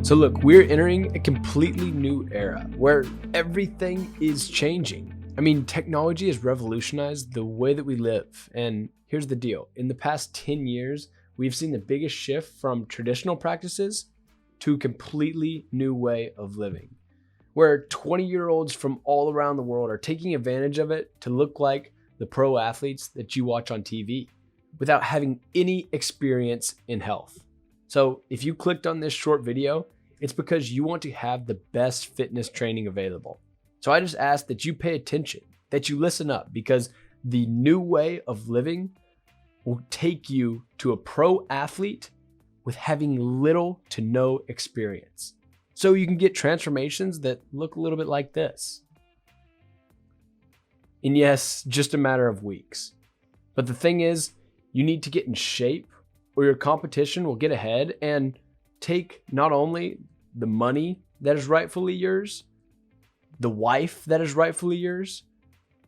So look, we're entering a completely new era where everything is changing. I mean, technology has revolutionized the way that we live. And here's the deal. In the past 10 years, we've seen the biggest shift from traditional practices to a completely new way of living, where 20-year-olds from all around the world are taking advantage of it to look like the pro athletes that you watch on TV without having any experience in health. So if you clicked on this short video, it's because you want to have the best fitness training available. So I just ask that you pay attention, that you listen up, because the new way of living will take you to a pro athlete with having little to no experience. So you can get transformations that look a little bit like this. And yes, just a matter of weeks. But the thing is, you need to get in shape or your competition will get ahead and take not only the money that is rightfully yours, the wife that is rightfully yours,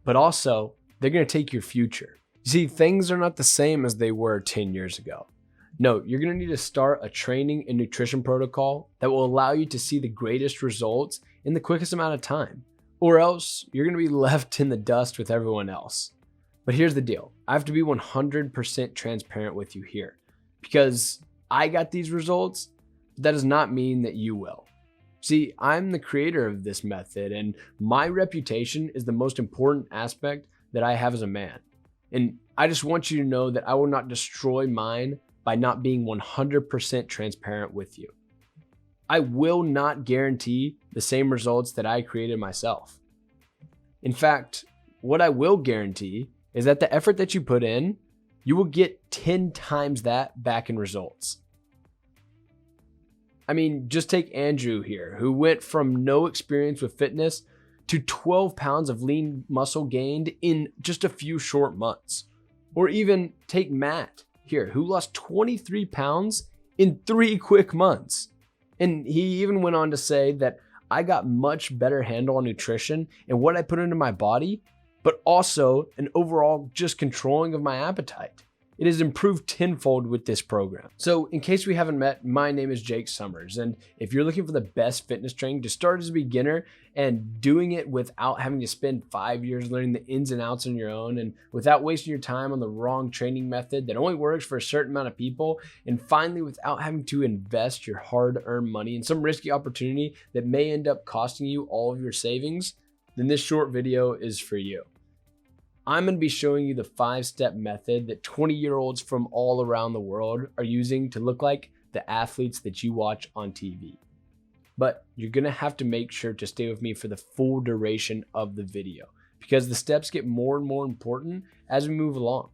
but also they're going to take your future. You see, things are not the same as they were 10 years ago. No, you're going to need to start a training and nutrition protocol that will allow you to see the greatest results in the quickest amount of time, or else you're going to be left in the dust with everyone else. But here's the deal. I have to be 100% transparent with you here because I got these results, but that does not mean that you will. See, I'm the creator of this method and my reputation is the most important aspect that I have as a man. And I just want you to know that I will not destroy mine by not being 100% transparent with you. I will not guarantee the same results that I created myself. In fact, what I will guarantee is that the effort that you put in, you will get 10 times that back in results. I mean, just take Andrew here, who went from no experience with fitness to 12 pounds of lean muscle gained in just a few short months. Or even take Matt here, who lost 23 pounds in 3 quick months. And he even went on to say that I got much better handle on nutrition and what I put into my body, but also an overall just controlling of my appetite. It has improved tenfold with this program. So in case we haven't met, my name is Jake Summers. And if you're looking for the best fitness training to start as a beginner and doing it without having to spend 5 years learning the ins and outs on your own and without wasting your time on the wrong training method that only works for a certain amount of people, and finally without having to invest your hard-earned money in some risky opportunity that may end up costing you all of your savings, then this short video is for you. I'm going to be showing you the 5-step method that 20-year-olds from all around the world are using to look like the athletes that you watch on TV. But you're going to have to make sure to stay with me for the full duration of the video because the steps get more and more important as we move along.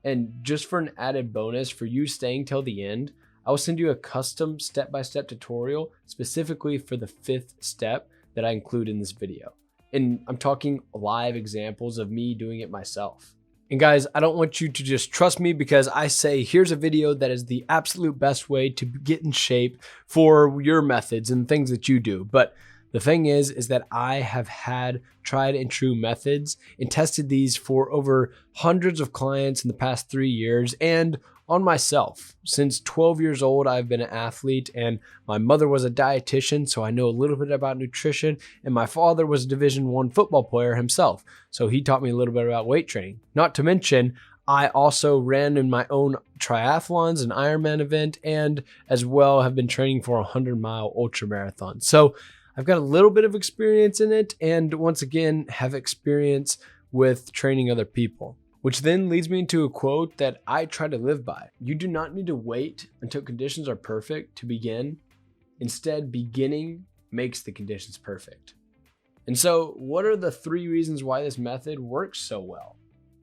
And just for an added bonus for you staying till the end, I will send you a custom step-by-step tutorial specifically for the 5th step that I include in this video. And I'm talking live examples of me doing it myself. And guys, I don't want you to just trust me because I say, here's a video that is the absolute best way to get in shape for your methods and things that you do. But the thing is that I have had tried and true methods and tested these for over hundreds of clients in the past 3 years and on myself. Since 12 years old, I've been an athlete and my mother was a dietitian, so I know a little bit about nutrition, and my father was a Division I football player himself, so he taught me a little bit about weight training. Not to mention, I also ran in my own triathlons, an Ironman event, and as well have been training for a 100-mile ultra marathon. So I've got a little bit of experience in it, and once again, have experience with training other people. Which then leads me into a quote that I try to live by. You do not need to wait until conditions are perfect to begin. Instead, beginning makes the conditions perfect. And so what are the 3 reasons why this method works so well?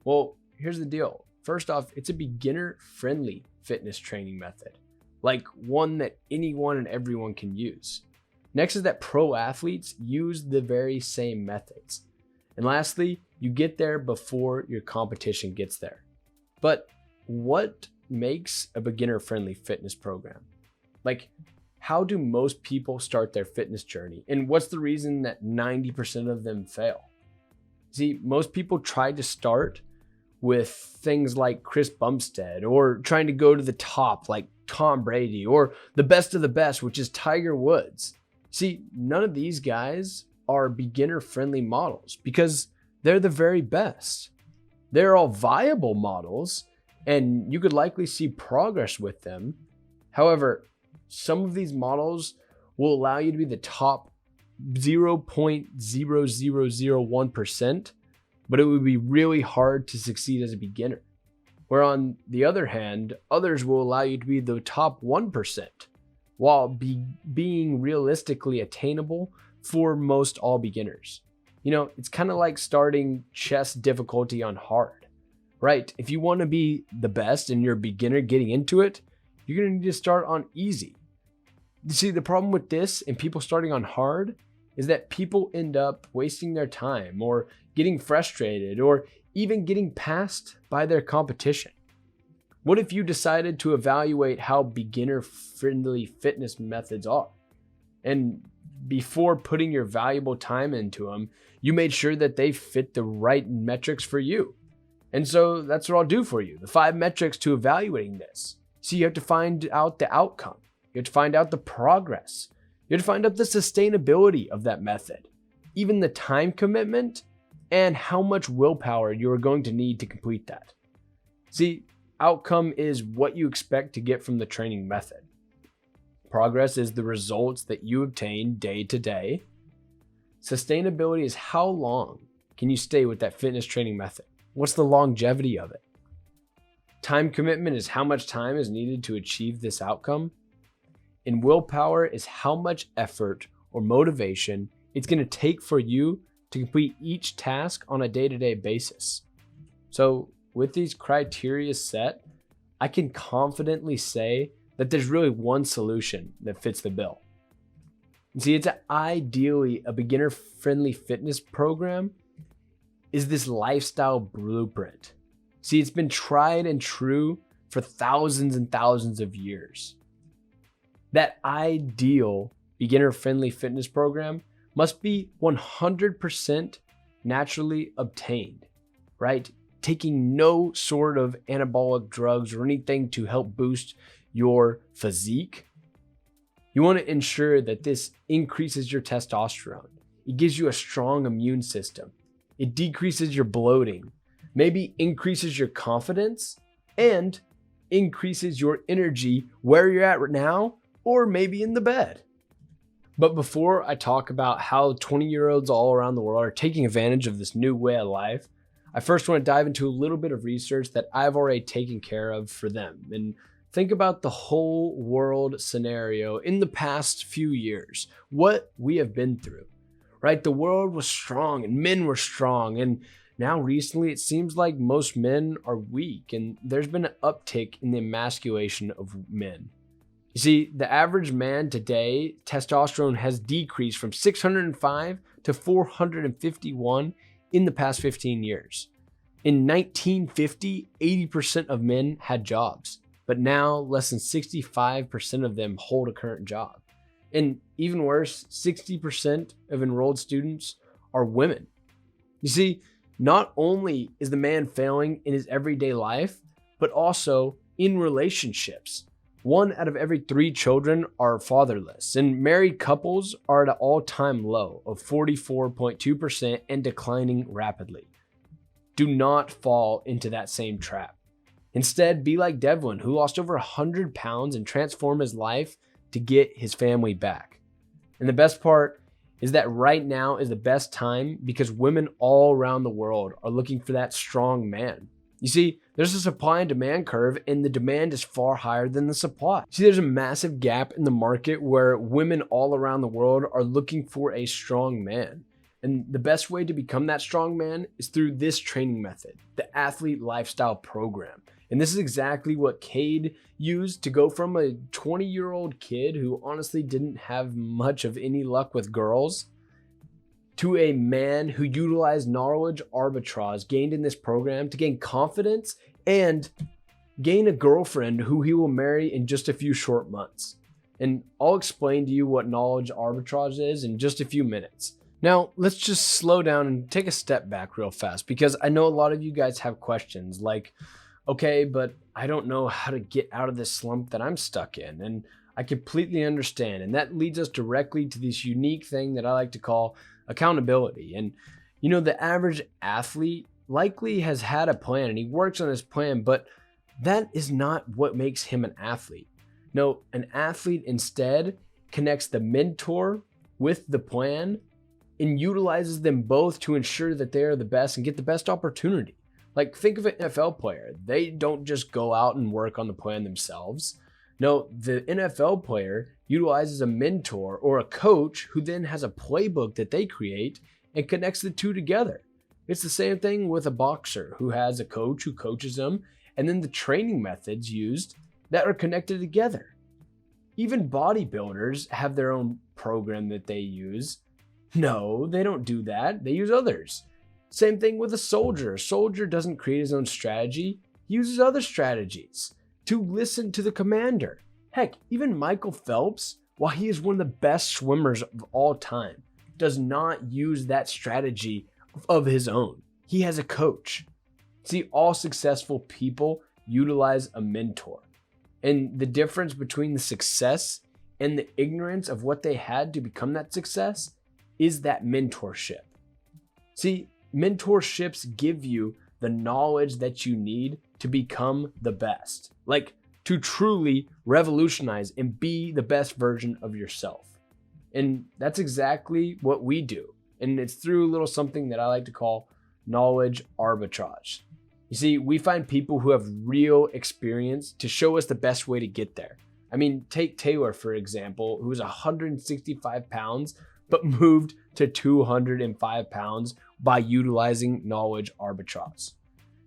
Well, here's the deal. First off, it's a beginner-friendly fitness training method, like one that anyone and everyone can use. Next is that pro athletes use the very same methods. And lastly, you get there before your competition gets there. But what makes a beginner-friendly fitness program? Like, how do most people start their fitness journey? And what's the reason that 90% of them fail? See, most people try to start with things like Chris Bumstead, or trying to go to the top like Tom Brady, or the best of the best, which is Tiger Woods. See, none of these guys are beginner-friendly models because they're the very best. They're all viable models, and you could likely see progress with them. However, some of these models will allow you to be the top 0.0001%, but it would be really hard to succeed as a beginner. Where on the other hand, others will allow you to be the top 1%, while being realistically attainable for most all beginners. You know, it's kind of like starting chess difficulty on hard, right? If you want to be the best and you're a beginner getting into it, you're going to need to start on easy. You see, the problem with this and people starting on hard is that people end up wasting their time or getting frustrated or even getting passed by their competition. What if you decided to evaluate how beginner-friendly fitness methods are? And before putting your valuable time into them, you made sure that they fit the right metrics for you. And so that's what I'll do for you. The 5 metrics to evaluating this. So you have to find out the outcome. You have to find out the progress. You have to find out the sustainability of that method, even the time commitment, and how much willpower you are going to need to complete that. See, outcome is what you expect to get from the training method. Progress is the results that you obtain day to day. Sustainability is how long can you stay with that fitness training method? What's the longevity of it? Time commitment is how much time is needed to achieve this outcome. And willpower is how much effort or motivation it's going to take for you to complete each task on a day-to-day basis. So with these criteria set, I can confidently say that there's really one solution that fits the bill. You see, it's ideally a beginner-friendly fitness program is this lifestyle blueprint. See, it's been tried and true for thousands and thousands of years. That ideal beginner-friendly fitness program must be 100% naturally obtained, right? Taking no sort of anabolic drugs or anything to help boost your physique. You want to ensure that this increases your testosterone. It gives you a strong immune system. It decreases your bloating, maybe increases your confidence, and increases your energy where you're at right now, or maybe in the bed. But before I talk about how 20-year-olds all around the world are taking advantage of this new way of life, I first want to dive into a little bit of research that I've already taken care of for them and think about the whole world scenario in the past few years, what we have been through, right? The world was strong and men were strong, and now recently it seems like most men are weak and there's been an uptick in the emasculation of men. You see, the average man today, testosterone has decreased from 605 to 451 in the past 15 years. In 1950, 80% of men had jobs, but now less than 65% of them hold a current job. And even worse, 60% of enrolled students are women. You see, not only is the man failing in his everyday life, but also in relationships. 1 out of every 3 children are fatherless, and married couples are at an all-time low of 44.2% and declining rapidly. Do not fall into that same trap. Instead, be like Devlin, who lost over 100 pounds and transformed his life to get his family back. And the best part is that right now is the best time because women all around the world are looking for that strong man. You see, there's a supply and demand curve, and the demand is far higher than the supply. See, there's a massive gap in the market where women all around the world are looking for a strong man. And the best way to become that strong man is through this training method, the Athlete Lifestyle Program. And this is exactly what Cade used to go from a 20-year-old kid who honestly didn't have much of any luck with girls to a man who utilized knowledge arbitrage gained in this program to gain confidence and gain a girlfriend who he will marry in just a few short months. And I'll explain to you what knowledge arbitrage is in just a few minutes. Now, let's just slow down and take a step back real fast because I know a lot of you guys have questions like, okay, but I don't know how to get out of this slump that I'm stuck in. And I completely understand. And that leads us directly to this unique thing that I like to call accountability. And, the average athlete likely has had a plan and he works on his plan, but that is not what makes him an athlete. No, an athlete instead connects the mentor with the plan and utilizes them both to ensure that they are the best and get the best opportunity. Like, think of an NFL player. They don't just go out and work on the plan themselves. No, the NFL player utilizes a mentor or a coach who then has a playbook that they create and connects the two together. It's the same thing with a boxer who has a coach who coaches them, and then the training methods used that are connected together. Even bodybuilders have their own program that they use. No, they don't do that. They use others. Same thing with a soldier. A soldier doesn't create his own strategy. He uses other strategies to listen to the commander. Heck, even Michael Phelps, while he is one of the best swimmers of all time, does not use that strategy of his own. He has a coach. See, all successful people utilize a mentor. And the difference between the success and the ignorance of what they had to become that success is that mentorship. See, mentorships give you the knowledge that you need to become the best, like to truly revolutionize and be the best version of yourself. And that's exactly what we do. And it's through a little something that I like to call knowledge arbitrage. You see, we find people who have real experience to show us the best way to get there. I mean, take Taylor, for example, who was 165 pounds, but moved to 205 pounds by utilizing knowledge arbitrage.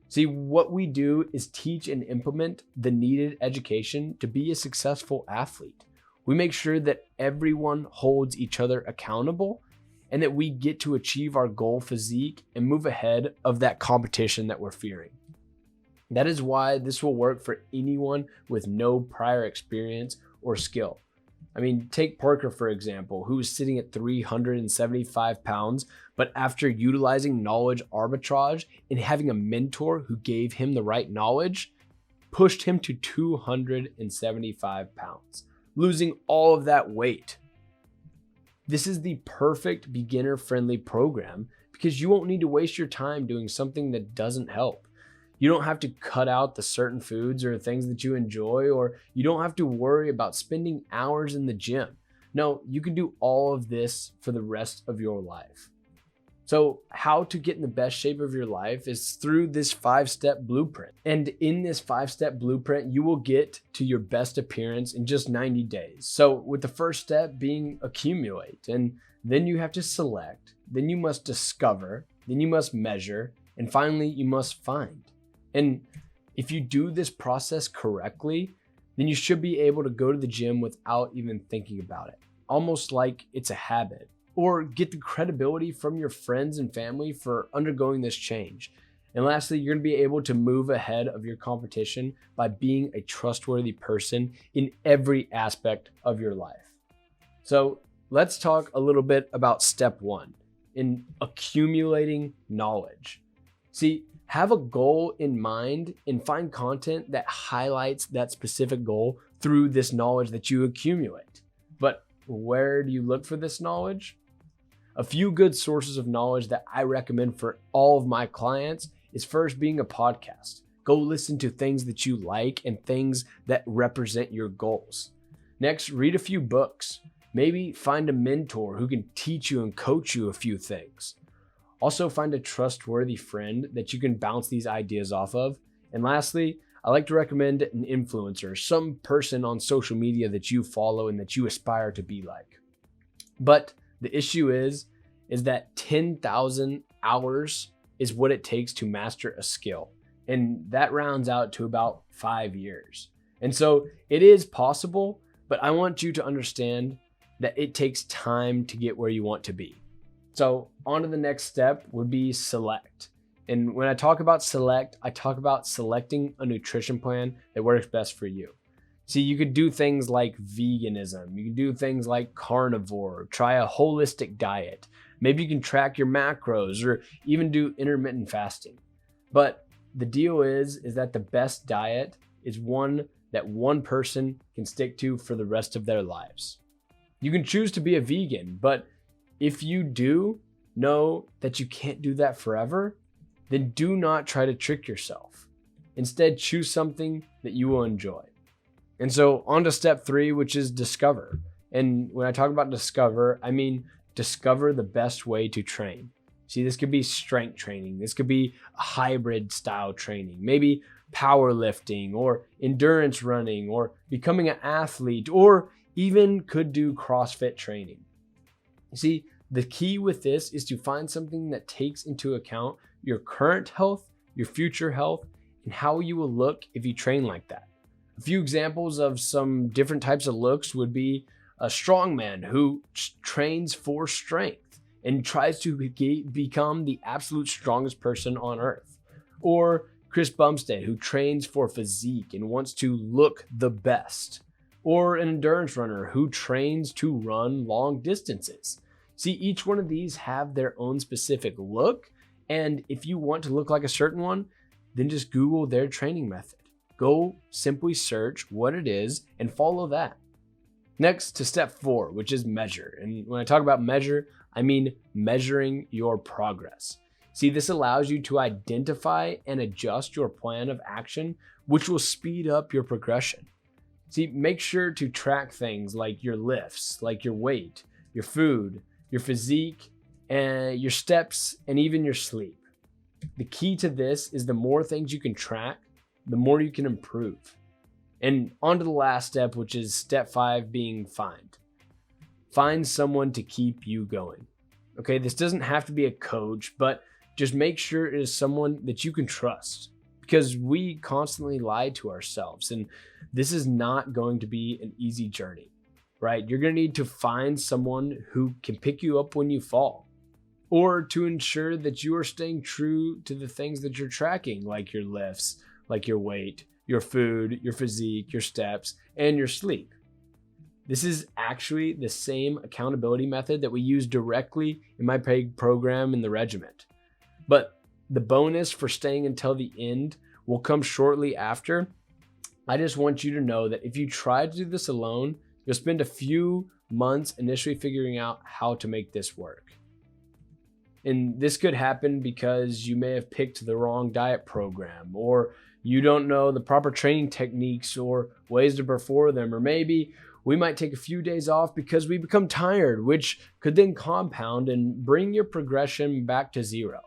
See, what we do is teach and implement the needed education to be a successful athlete. We make sure that everyone holds each other accountable and that we get to achieve our goal physique and move ahead of that competition that we're fearing. That is why this will work for anyone with no prior experience or skill. I mean, take Parker, for example, who was sitting at 375 pounds, but after utilizing knowledge arbitrage and having a mentor who gave him the right knowledge, pushed him to 275 pounds, losing all of that weight. This is the perfect beginner-friendly program because you won't need to waste your time doing something that doesn't help. You don't have to cut out the certain foods or things that you enjoy, or you don't have to worry about spending hours in the gym. No, you can do all of this for the rest of your life. So how to get in the best shape of your life is through this 5-step blueprint. And in this 5-step blueprint, you will get to your best appearance in just 90 days. So with the first step being accumulate, and then you have to select, then you must discover, then you must measure, and finally you must find. And if you do this process correctly, then you should be able to go to the gym without even thinking about it, almost like it's a habit, or get the credibility from your friends and family for undergoing this change. And lastly, you're going to be able to move ahead of your competition by being a trustworthy person in every aspect of your life. So let's talk a little bit about step 1 in accumulating knowledge. See, have a goal in mind and find content that highlights that specific goal through this knowledge that you accumulate. But where do you look for this knowledge? A few good sources of knowledge that I recommend for all of my clients is first being a podcast. Go listen to things that you like and things that represent your goals. Next, read a few books. Maybe find a mentor who can teach you and coach you a few things. Also, find a trustworthy friend that you can bounce these ideas off of. And lastly, I like to recommend an influencer, some person on social media that you follow and that you aspire to be like. But the issue is that 10,000 hours is what it takes to master a skill. And that rounds out to about 5 years. And so it is possible, but I want you to understand that it takes time to get where you want to be. So on to the next step would be select. And when I talk about select, I talk about selecting a nutrition plan that works best for you. See, you could do things like veganism. You can do things like carnivore, try a holistic diet. Maybe you can track your macros or even do intermittent fasting. But the deal is that the best diet is one that one person can stick to for the rest of their lives. You can choose to be a vegan, but if you do know that you can't do that forever, then do not try to trick yourself. Instead, choose something that you will enjoy. And so on to step 3, which is discover. And when I talk about discover, I mean discover the best way to train. See, this could be strength training. This could be a hybrid style training, maybe powerlifting or endurance running or becoming an athlete, or even could do CrossFit training. See, the key with this is to find something that takes into account your current health, your future health, and how you will look if you train like that. A few examples of some different types of looks would be a strongman who trains for strength and tries to become the absolute strongest person on earth. Or Chris Bumstead, who trains for physique and wants to look the best. Or an endurance runner who trains to run long distances. See, each one of these have their own specific look, and if you want to look like a certain one, then just Google their training method. Go simply search what it is and follow that. Next to step 4, which is measure. And when I talk about measure, I mean measuring your progress. See, this allows you to identify and adjust your plan of action, which will speed up your progression. See, make sure to track things like your lifts, like your weight, your food, your physique, and your steps, and even your sleep. The key to this is the more things you can track, the more you can improve. And on to the last step, which is step 5, being find. Find someone to keep you going. Okay, this doesn't have to be a coach, but just make sure it is someone that you can trust, because we constantly lie to ourselves, and this is not going to be an easy journey, right? You're going to need to find someone who can pick you up when you fall, or to ensure that you are staying true to the things that you're tracking, like your lifts, like your weight, your food, your physique, your steps, and your sleep. This is actually the same accountability method that we use directly in my paid program in the regiment. But the bonus for staying until the end will come shortly after. I just want you to know that if you try to do this alone, you'll spend a few months initially figuring out how to make this work. And this could happen because you may have picked the wrong diet program, or you don't know the proper training techniques or ways to perform them, or maybe we might take a few days off because we become tired, which could then compound and bring your progression back to zero.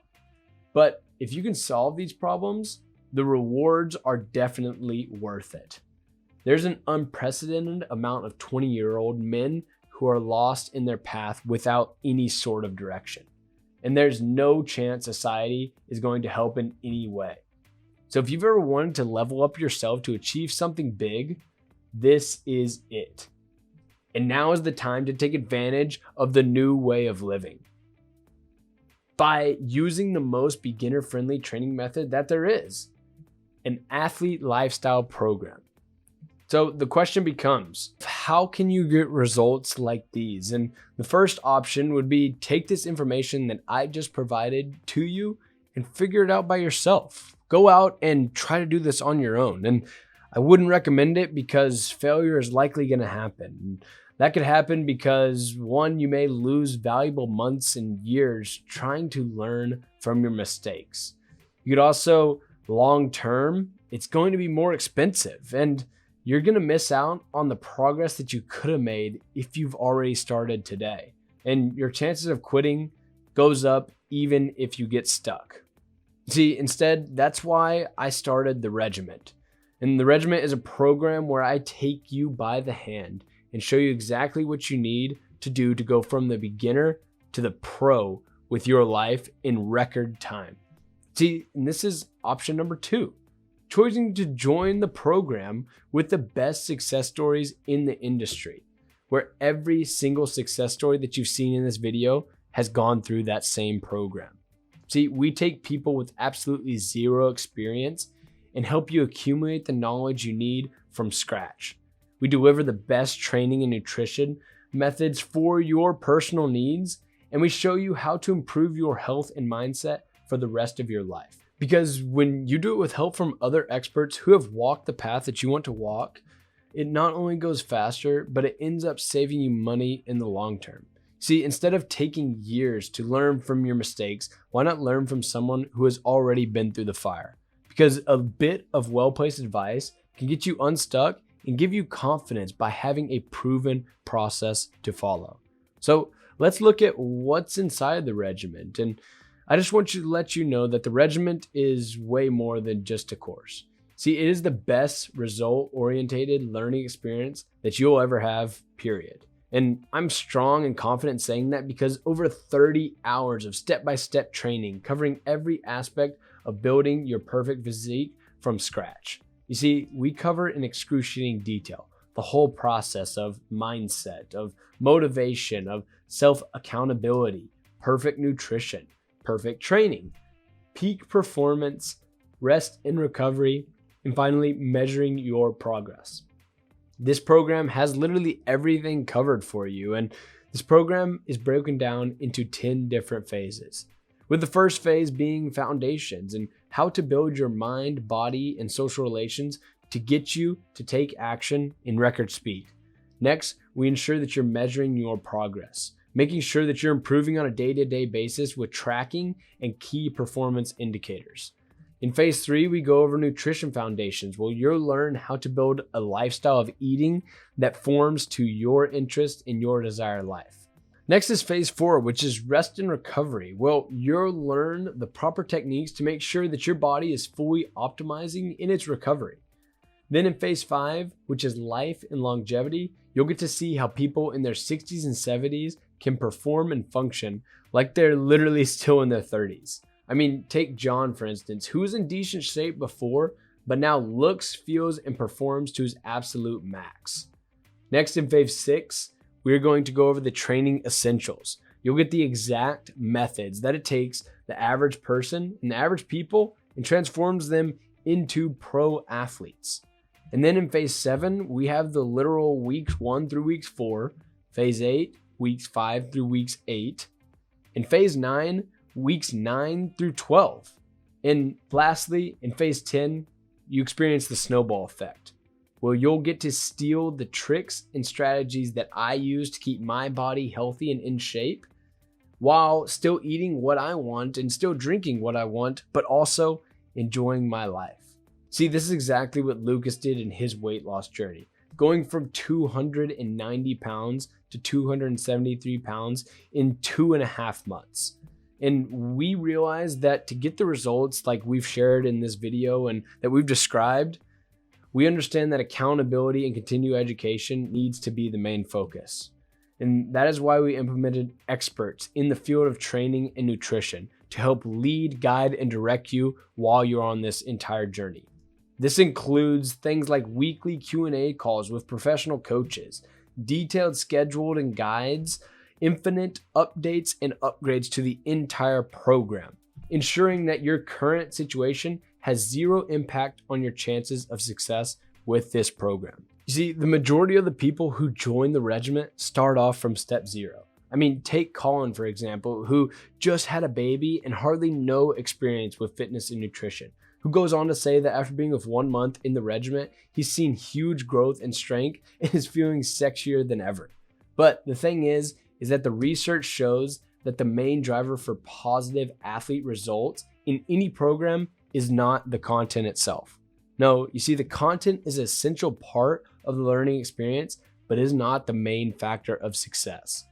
But if you can solve these problems, the rewards are definitely worth it. There's an unprecedented amount of 20-year-old men who are lost in their path without any sort of direction. And there's no chance society is going to help in any way. So if you've ever wanted to level up yourself to achieve something big, this is it. And now is the time to take advantage of the new way of living by using the most beginner-friendly training method that there is, an athlete lifestyle program. So the question becomes, how can you get results like these? And the first option would be take this information that I just provided to you and figure it out by yourself. Go out and try to do this on your own. And I wouldn't recommend it because failure is likely going to happen. That could happen because, one, you may lose valuable months and years trying to learn from your mistakes. You could also, long term, it's going to be more expensive, and you're going to miss out on the progress that you could have made if you've already started today. And your chances of quitting goes up even if you get stuck. See, instead, that's why I started the Regiment. And the Regiment is a program where I take you by the hand and show you exactly what you need to do to go from the beginner to the pro with your life in record time. See, and this is option number 2, choosing to join the program with the best success stories in the industry, where every single success story that you've seen in this video has gone through that same program. See, we take people with absolutely zero experience and help you accumulate the knowledge you need from scratch. We deliver the best training and nutrition methods for your personal needs, and we show you how to improve your health and mindset for the rest of your life. Because when you do it with help from other experts who have walked the path that you want to walk, it not only goes faster, but it ends up saving you money in the long term. See, instead of taking years to learn from your mistakes, why not learn from someone who has already been through the fire? Because a bit of well-placed advice can get you unstuck and give you confidence by having a proven process to follow. So let's look at what's inside the regiment. And I just want to let you know that the regiment is way more than just a course. See, it is the best result-oriented learning experience that you'll ever have, period. And I'm strong and confident saying that because over 30 hours of step-by-step training covering every aspect of building your perfect physique from scratch. You see, we cover in excruciating detail the whole process of mindset, of motivation, of self-accountability, perfect nutrition, perfect training, peak performance, rest and recovery, and finally, measuring your progress. This program has literally everything covered for you, and this program is broken down into 10 different phases, with the first phase being foundations and how to build your mind, body, and social relations to get you to take action in record speed. Next, we ensure that you're measuring your progress, making sure that you're improving on a day-to-day basis with tracking and key performance indicators. In phase 3, we go over nutrition foundations, where you'll learn how to build a lifestyle of eating that forms to your interest in your desired life. Next is phase 4, which is rest and recovery. Well, you'll learn the proper techniques to make sure that your body is fully optimizing in its recovery. Then in phase 5, which is life and longevity, you'll get to see how people in their 60s and 70s can perform and function like they're literally still in their 30s. I mean, take John, for instance, who was in decent shape before, but now looks, feels, and performs to his absolute max. Next, in phase 6, we're going to go over the training essentials. You'll get the exact methods that it takes the average person and the average people and transforms them into pro athletes. And then in phase 7, we have the literal weeks 1 through weeks 4, phase 8, weeks 5 through weeks 8, and phase 9, weeks 9 through 12. And lastly, in phase 10, you experience the snowball effect, where you'll get to steal the tricks and strategies that I use to keep my body healthy and in shape, while still eating what I want and still drinking what I want, but also enjoying my life. See, this is exactly what Lucas did in his weight loss journey, going from 290 pounds to 273 pounds in 2.5 months. And we realized that to get the results like we've shared in this video and that we've described, we understand that accountability and continued education needs to be the main focus. And that is why we implemented experts in the field of training and nutrition to help lead, guide, and direct you while you're on this entire journey. This includes things like weekly Q&A calls with professional coaches, detailed scheduled and guides, infinite updates and upgrades to the entire program, ensuring that your current situation has zero impact on your chances of success with this program. You see, the majority of the people who join the regiment start off from step 0. I mean, take Colin, for example, who just had a baby and hardly no experience with fitness and nutrition, who goes on to say that after being with 1 month in the regiment, he's seen huge growth and strength and is feeling sexier than ever. But the thing is that the research shows that the main driver for positive athlete results in any program is not the content itself. No, you see, the content is an essential part of the learning experience, but is not the main factor of success.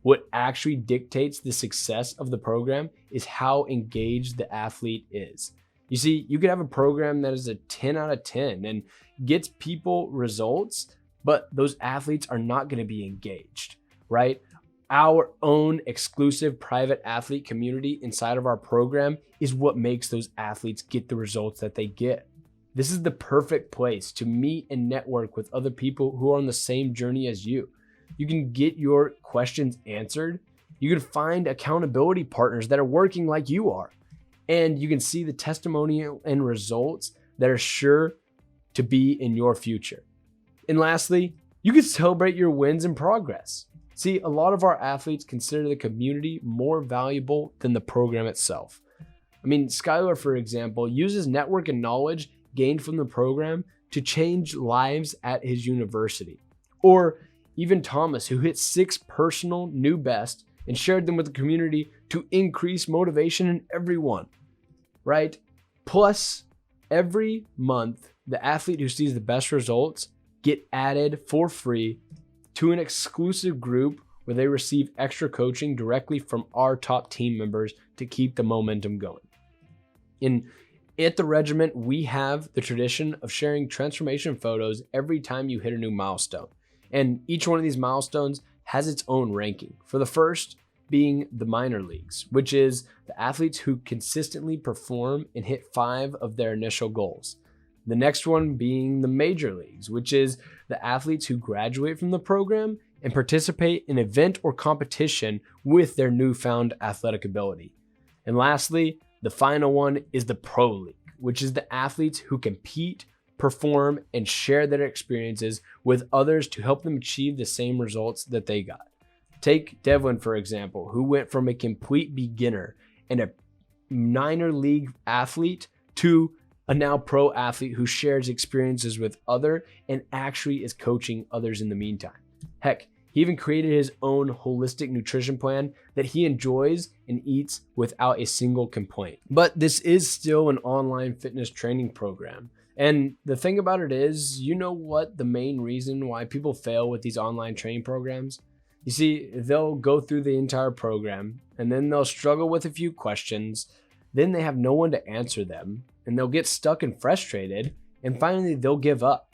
What actually dictates the success of the program is how engaged the athlete is. You see, you could have a program that is a 10 out of 10 and gets people results, but those athletes are not going to be engaged, right? Our own exclusive private athlete community inside of our program is what makes those athletes get the results that they get. This is the perfect place to meet and network with other people who are on the same journey as you. You can get your questions answered. You can find accountability partners that are working like you are. And you can see the testimonial and results that are sure to be in your future. And lastly, you can celebrate your wins and progress. See, a lot of our athletes consider the community more valuable than the program itself. I mean, Skylar, for example, uses network and knowledge gained from the program to change lives at his university. Or even Thomas, who hit 6 personal new bests and shared them with the community to increase motivation in everyone, right? Plus, every month, the athlete who sees the best results get added for free to an exclusive group where they receive extra coaching directly from our top team members to keep the momentum going. At the regiment, we have the tradition of sharing transformation photos every time you hit a new milestone. And each one of these milestones has its own ranking. For the first being the minor leagues, which is the athletes who consistently perform and hit 5 of their initial goals. The next one being the major leagues, which is the athletes who graduate from the program and participate in event or competition with their newfound athletic ability. And lastly, the final one is the pro league, which is the athletes who compete, perform, and share their experiences with others to help them achieve the same results that they got. Take Devlin, for example, who went from a complete beginner and a minor league athlete to a now pro athlete who shares experiences with others and actually is coaching others in the meantime. Heck, he even created his own holistic nutrition plan that he enjoys and eats without a single complaint. But this is still an online fitness training program. And the thing about it is, you know what the main reason why people fail with these online training programs? You see, they'll go through the entire program and then they'll struggle with a few questions. Then they have no one to answer them and they'll get stuck and frustrated. And finally, they'll give up.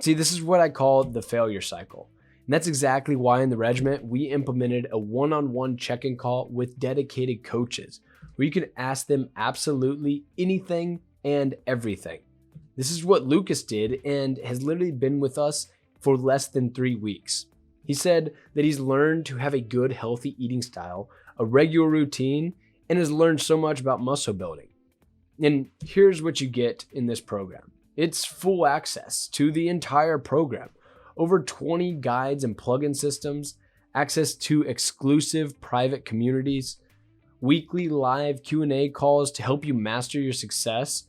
See, this is what I call the failure cycle. And that's exactly why in the regiment, we implemented a one-on-one check-in call with dedicated coaches where you can ask them absolutely anything and everything. This is what Lucas did and has literally been with us for less than 3 weeks. He said that he's learned to have a good, healthy eating style, a regular routine, and has learned so much about muscle building. And here's what you get in this program. It's full access to the entire program. Over 20 guides and plugin systems, access to exclusive private communities, weekly live Q&A calls to help you master your success,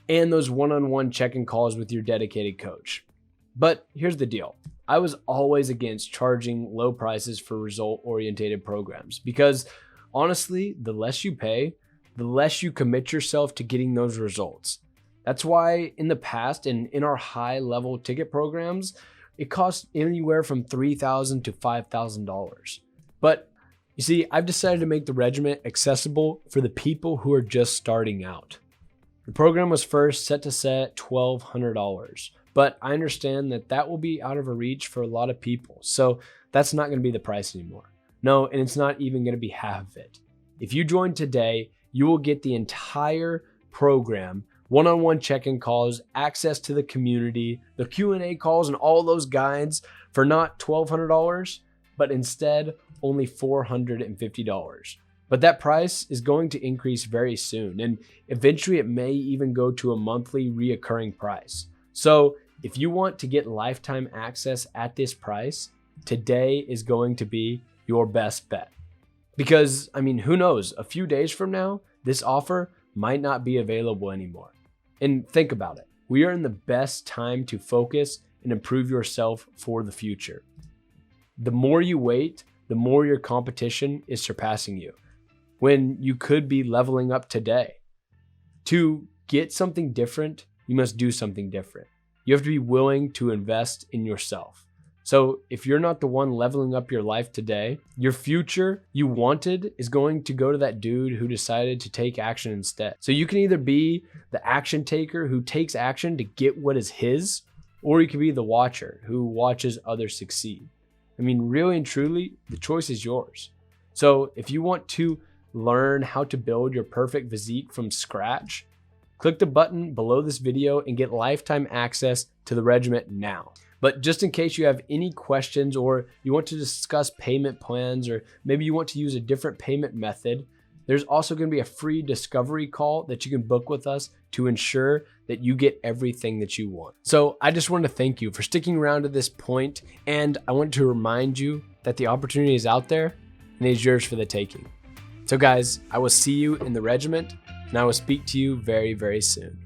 and those one-on-one check-in calls with your dedicated coach. But here's the deal. I was always against charging low prices for result-oriented programs because honestly, the less you pay, the less you commit yourself to getting those results. That's why in the past and in our high-level ticket programs, it costs anywhere from $3,000 to $5,000. But you see, I've decided to make the regiment accessible for the people who are just starting out. The program was first set to $1,200, but I understand that that will be out of reach for a lot of people. So that's not going to be the price anymore. No, and it's not even going to be half of it. If you join today, you will get the entire program, one-on-one check-in calls, access to the community, the Q&A calls, and all those guides for not $1,200, but instead only $450. But that price is going to increase very soon, and eventually it may even go to a monthly reoccurring price. So if you want to get lifetime access at this price, today is going to be your best bet. Because, I mean, who knows, a few days from now, this offer might not be available anymore. And think about it. We are in the best time to focus and improve yourself for the future. The more you wait, the more your competition is surpassing you, when you could be leveling up today. To get something different, you must do something different. You have to be willing to invest in yourself. So if you're not the one leveling up your life today, your future you wanted is going to go to that dude who decided to take action instead. So you can either be the action taker who takes action to get what is his, or you can be the watcher who watches others succeed. I mean, really and truly, the choice is yours. So if you want to learn how to build your perfect physique from scratch, click the button below this video and get lifetime access to the regiment now. But just in case you have any questions or you want to discuss payment plans, or maybe you want to use a different payment method, there's also going to be a free discovery call that you can book with us to ensure that you get everything that you want. So I just want to thank you for sticking around to this point, and I want to remind you that the opportunity is out there and it is yours for the taking. So guys, I will see you in the regiment, and I will speak to you very, very soon.